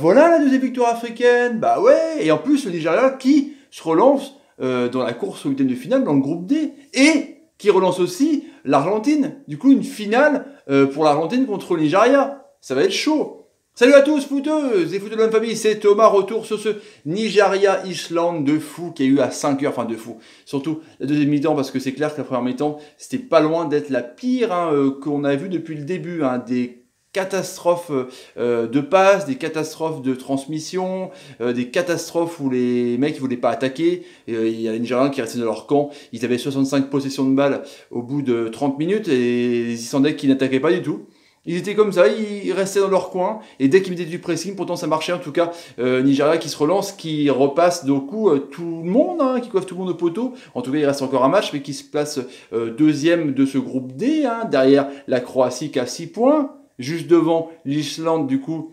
Voilà la deuxième victoire africaine, bah ouais, et en plus le Nigeria qui se relance dans la course au huitième de finale dans le groupe D, et qui relance aussi l'Argentine. Du coup, une finale pour l'Argentine contre le Nigeria. Ça va être chaud. Salut à tous, footeuses et footeux de la même famille, c'est Thomas, retour sur ce Nigeria-Islande de fou qui a eu à 5 heures, enfin de fou. Surtout la deuxième mi-temps, parce que c'est clair que la première mi-temps, c'était pas loin d'être la pire qu'on a vue depuis le début, des catastrophes de passes, des catastrophes de transmission, des catastrophes où les mecs ne voulaient pas attaquer. Il y a les Nigériens qui restaient dans leur camp, ils avaient 65 possessions de balles au bout de 30 minutes et les Islandais qui n'attaquaient pas du tout. Ils étaient comme ça, ils restaient dans leur coin, et dès qu'ils mettaient du pressing, pourtant ça marchait en tout cas. Nigeria qui se relance, qui repasse du coup tout le monde, qui coiffe tout le monde au poteau. En tout cas, il reste encore un match, mais qui se place deuxième de ce groupe D, derrière la Croatie qui a 6 points, juste devant l'Islande du coup,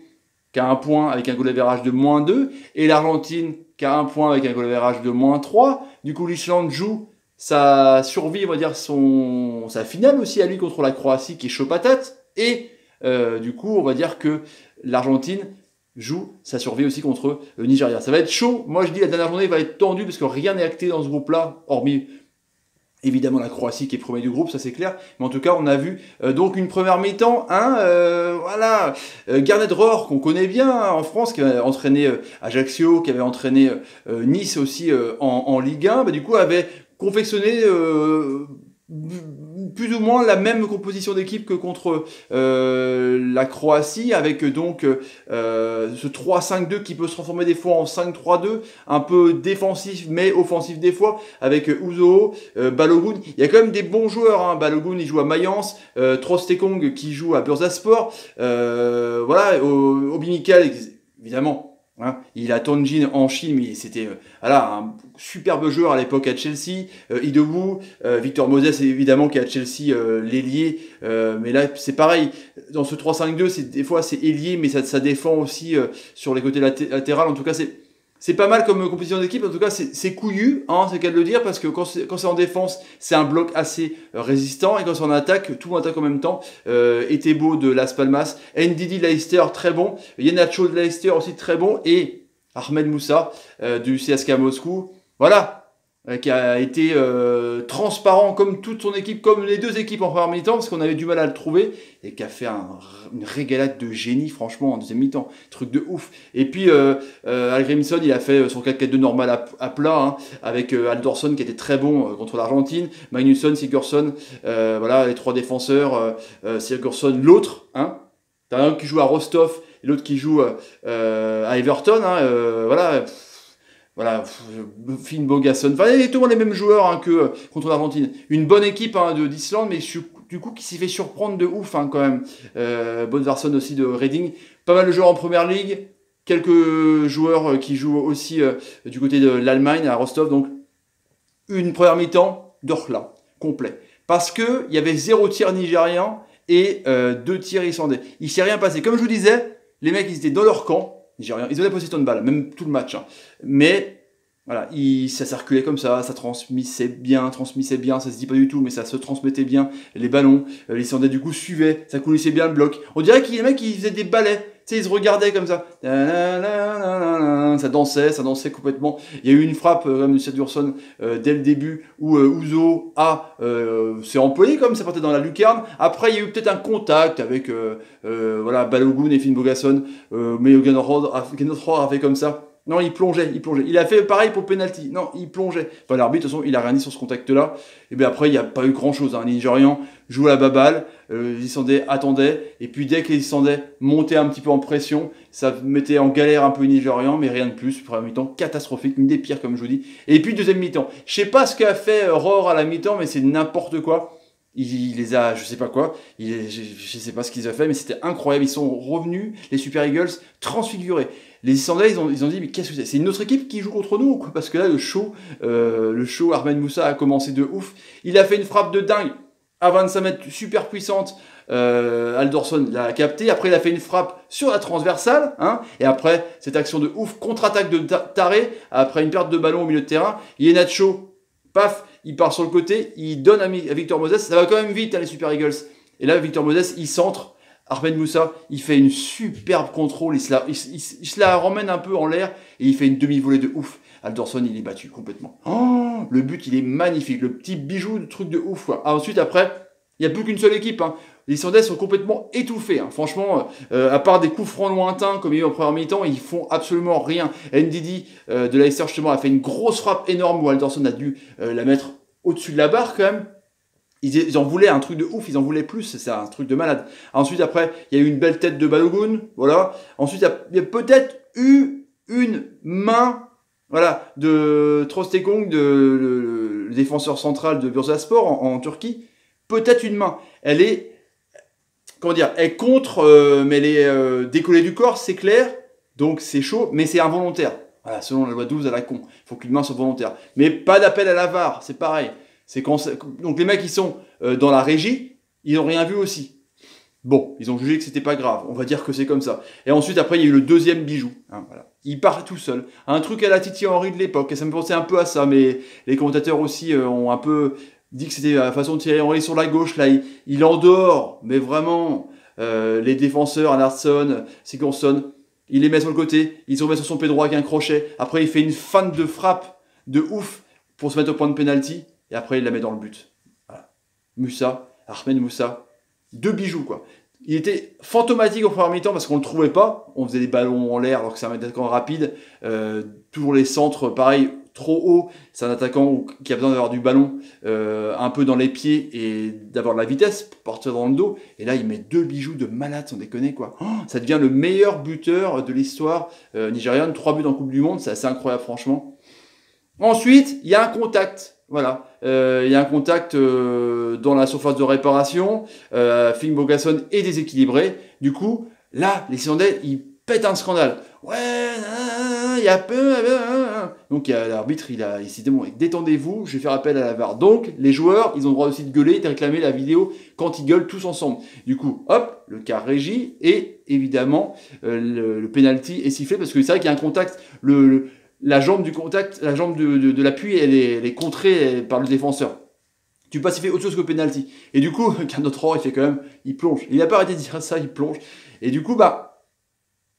qui a 1 point avec un goal average de -2, et l'Argentine qui a 1 point avec un goal average de -3. Du coup, l'Islande joue sa survie, on va dire sa finale aussi à lui contre la Croatie qui est chaud patate. Et du coup, on va dire que l'Argentine joue sa survie aussi contre le Nigeria. Ça va être chaud. Moi, je dis la dernière journée va être tendue parce que rien n'est acté dans ce groupe-là, hormis évidemment la Croatie qui est premier du groupe, ça c'est clair. Mais en tout cas, on a vu donc une première mi-temps. Voilà, Garnet Rohr, qu'on connaît bien en France, qui avait entraîné Ajaccio, qui avait entraîné Nice aussi en Ligue 1, du coup avait confectionné plus ou moins la même composition d'équipe que contre la Croatie, avec donc ce 3-5-2 qui peut se transformer des fois en 5-3-2, un peu défensif mais offensif des fois, avec Uzo, Balogun. Il y a quand même des bons joueurs, Balogun il joue à Mayence, Trostekong qui joue à Bursaspor, voilà, Obi Mikel évidemment. Il a Tonjin en Chine, mais c'était un superbe joueur à l'époque à Chelsea. Idowu, Victor Moses évidemment qui est à Chelsea l'ailier, mais là c'est pareil. Dans ce 3-5-2, des fois c'est ailier, mais ça défend aussi sur les côtés latérales. En tout cas, c'est pas mal comme composition d'équipe. En tout cas, c'est couillu, c'est le cas de le dire, parce que quand c'est en défense, c'est un bloc assez résistant, et quand c'est en attaque, tout attaque en même temps. Etebo de Las Palmas, Ndidi de Leicester, très bon, Yenacho de Leicester aussi très bon, et Ahmed Moussa du CSKA Moscou, voilà, qui a été transparent comme toute son équipe, comme les deux équipes en première mi-temps, parce qu'on avait du mal à le trouver, et qui a fait une régalade de génie, franchement, en deuxième mi-temps. Truc de ouf. Et puis, Algrimson, il a fait son 4-4-2 normal à plat, avec Aldorsson qui était très bon contre l'Argentine, Magnusson, Sigurdsson, voilà, les trois défenseurs, Sigurdsson, l'autre, t'as un qui joue à Rostov, et l'autre qui joue à Everton, voilà. Voilà, Finn Bogason, enfin, exactement les mêmes joueurs que contre l'Argentine. Une bonne équipe d'Islande, mais du coup qui s'est fait surprendre de ouf quand même. Bodvarsson aussi de Reading. Pas mal de joueurs en première ligue. Quelques joueurs qui jouent aussi du côté de l'Allemagne à Rostov. Donc une première mi-temps d'Orla, complet. Parce qu'il y avait 0 tir nigérien et 2 tirs islandais. Il ne s'est rien passé. Comme je vous disais, les mecs ils étaient dans leur camp. Ils avaient possession de balle, même tout le match. Mais voilà, ça circulait comme ça transmissait bien, ça se dit pas du tout, mais ça se transmettait bien. Les ballons, les Islandais du coup suivaient, ça coulissait bien le bloc. On dirait que les mecs ils faisaient des ballets, tu sais, ils se regardaient comme ça. Ça dansait complètement. Il y a eu une frappe comme de Sigurdsson dès le début où Uzo s'est employé comme ça partait dans la lucarne. Après il y a eu peut-être un contact avec Balogun et Finn Bogason, mais Genothror a fait comme ça. Non, il plongeait. Il a fait pareil pour le penalty. Non, il plongeait. Enfin, l'arbitre, de toute façon, il a rien dit sur ce contact-là. Et bien après, il n'y a pas eu grand-chose. Les Nigérians jouaient à la baballe, les Islandais attendaient, et puis dès que les Islandais montaient un petit peu en pression, ça mettait en galère un peu les Nigérians, mais rien de plus. Première mi-temps catastrophique, une des pires comme je vous dis. Et puis deuxième mi-temps. Je sais pas ce qu'a fait Rohr à la mi-temps, mais c'est n'importe quoi. Il les a, je sais pas quoi, je sais pas ce qu'ils ont fait, mais c'était incroyable. Ils sont revenus, les Super Eagles, transfigurés. Les Islandais, ils ont dit, mais qu'est-ce que c'est? C'est une autre équipe qui joue contre nous, quoi? Parce que là, le show, Ahmed Moussa a commencé de ouf. Il a fait une frappe de dingue à 25 mètres, super puissante. Aldorsson l'a capté. Après, il a fait une frappe sur la transversale. Et après, cette action de ouf, contre-attaque de Taré, après une perte de ballon au milieu de terrain. Yenacho, paf, il part sur le côté, il donne à Victor Moses. Ça va quand même vite, les Super Eagles. Et là, Victor Moses, il centre Ahmed Moussa, il fait une superbe contrôle, il se la ramène un peu en l'air et il fait une demi-volée de ouf. Alderson, il est battu complètement. Oh, le but, il est magnifique. Le petit bijou, de truc de ouf. Quoi. Ah, ensuite, après, il n'y a plus qu'une seule équipe. Hein. Les Islandais sont complètement étouffés. Hein. Franchement, à part des coups francs lointains, comme il y a eu en première mi-temps, ils font absolument rien. Ndidi de Leicester, justement, a fait une grosse frappe énorme où Alderson a dû la mettre au-dessus de la barre, quand même. Ils en voulaient un truc de ouf, ils en voulaient plus, c'est un truc de malade. Ensuite, après, il y a eu une belle tête de Balogun, voilà. Ensuite, il y a peut-être eu une main, voilà, de Trostekong, le défenseur central de Bursaspor en Turquie. Peut-être une main. Elle est, comment dire, elle contre, mais elle est décollée du corps, c'est clair. Donc c'est chaud, mais c'est involontaire. Voilà, selon la loi 12 à la con. Il faut qu'une main soit volontaire. Mais pas d'appel à la VAR, c'est pareil. Donc les mecs qui sont dans la régie, ils n'ont rien vu aussi. Bon, ils ont jugé que c'était pas grave. On va dire que c'est comme ça. Et ensuite, après, il y a eu le deuxième bijou. Hein, voilà. Il part tout seul. Un truc à la Titi Henry de l'époque. Et ça me pensait un peu à ça. Mais les commentateurs aussi ont un peu dit que c'était la façon de Thierry Henry sur la gauche. Là, il endort. Mais vraiment, les défenseurs, Anderson, Sigurdsson, il les met sur le côté. Il se remet sur son pied droit avec un crochet. Après, il fait une feinte de frappe de ouf pour se mettre au point de pénalty. Et après, il la met dans le but. Voilà. Moussa, Ahmed Moussa, 2 bijoux, quoi. Il était fantomatique au premier mi-temps parce qu'on ne le trouvait pas. On faisait des ballons en l'air alors que c'est un attaquant rapide. Toujours les centres, pareil, trop haut. C'est un attaquant qui a besoin d'avoir du ballon un peu dans les pieds et d'avoir de la vitesse pour partir dans le dos. Et là, il met 2 bijoux de malade, sans déconner, quoi. Oh, ça devient le meilleur buteur de l'histoire nigériane. 3 buts en Coupe du Monde, c'est assez incroyable, franchement. Ensuite, il y a un contact. Voilà, il y a un contact dans la surface de réparation. Finn Bogason est déséquilibré. Du coup, là, les Islandais, ils pètent un scandale. Ouais, il y a peu. Donc l'arbitre, il s'est dit bon, détendez-vous, je vais faire appel à la VAR. Donc les joueurs, ils ont le droit aussi de gueuler et de réclamer la vidéo quand ils gueulent tous ensemble. Du coup, hop, le quart régie et évidemment le penalty est sifflé parce que c'est vrai qu'il y a un contact. La jambe du contact, la jambe de l'appui, elle est contrée par le défenseur. Tu peux pas siffler autre chose que penalty. Et du coup, qu'un autre il fait quand même, il plonge. Il n'a pas arrêté de dire ça, il plonge. Et du coup, bah,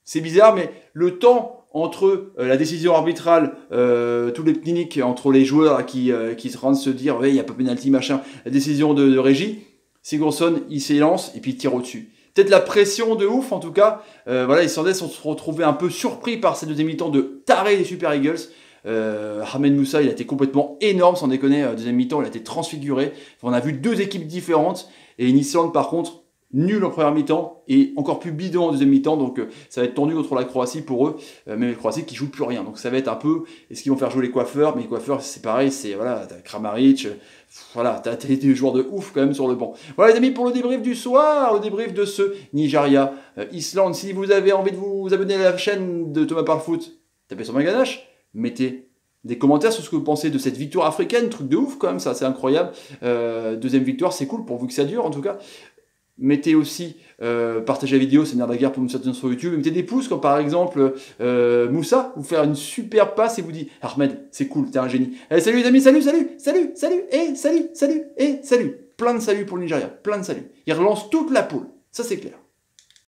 c'est bizarre, mais le temps entre la décision arbitrale, tous les cliniques, entre les joueurs qui se rendent se dire, ouais, il n'y a pas penalty, machin, la décision de régie, Sigurdsson, il s'élance et puis il tire au-dessus. Peut-être la pression de ouf, en tout cas. Voilà, les Islandais se sont retrouvés un peu surpris par cette deuxième mi-temps de taré des Super Eagles. Ahmed Moussa, il a été complètement énorme, sans déconner. Deuxième mi-temps, il a été transfiguré. Enfin, on a vu 2 équipes différentes. Et une Islande, par contre, nulle en première mi-temps et encore plus bidon en deuxième mi-temps. Donc, ça va être tendu contre la Croatie pour eux. Même la Croatie qui joue plus rien. Donc, ça va être un peu... Est-ce qu'ils vont faire jouer les coiffeurs? Mais les coiffeurs, c'est pareil. C'est, voilà, t'as Kramaric... Voilà, t'as des joueurs de ouf quand même sur le banc. Voilà les amis pour le débrief du soir, le débrief de ce Nigeria Islande. Si vous avez envie de vous abonner à la chaîne de Thomas Parle Foot, tapez sur ma ganache, mettez des commentaires sur ce que vous pensez de cette victoire africaine, truc de ouf quand même, ça c'est incroyable. Deuxième victoire, c'est cool pourvu que ça dure en tout cas. Mettez aussi, partagez la vidéo, c'est Nerf de la guerre pour me soutenir sur YouTube. Mettez des pouces comme par exemple Moussa, vous faire une super passe et vous dit Ahmed, c'est cool, t'es un génie. Allez, salut les amis, salut, et salut. Plein de saluts pour le Nigeria, plein de saluts. Il relance toute la poule, ça c'est clair.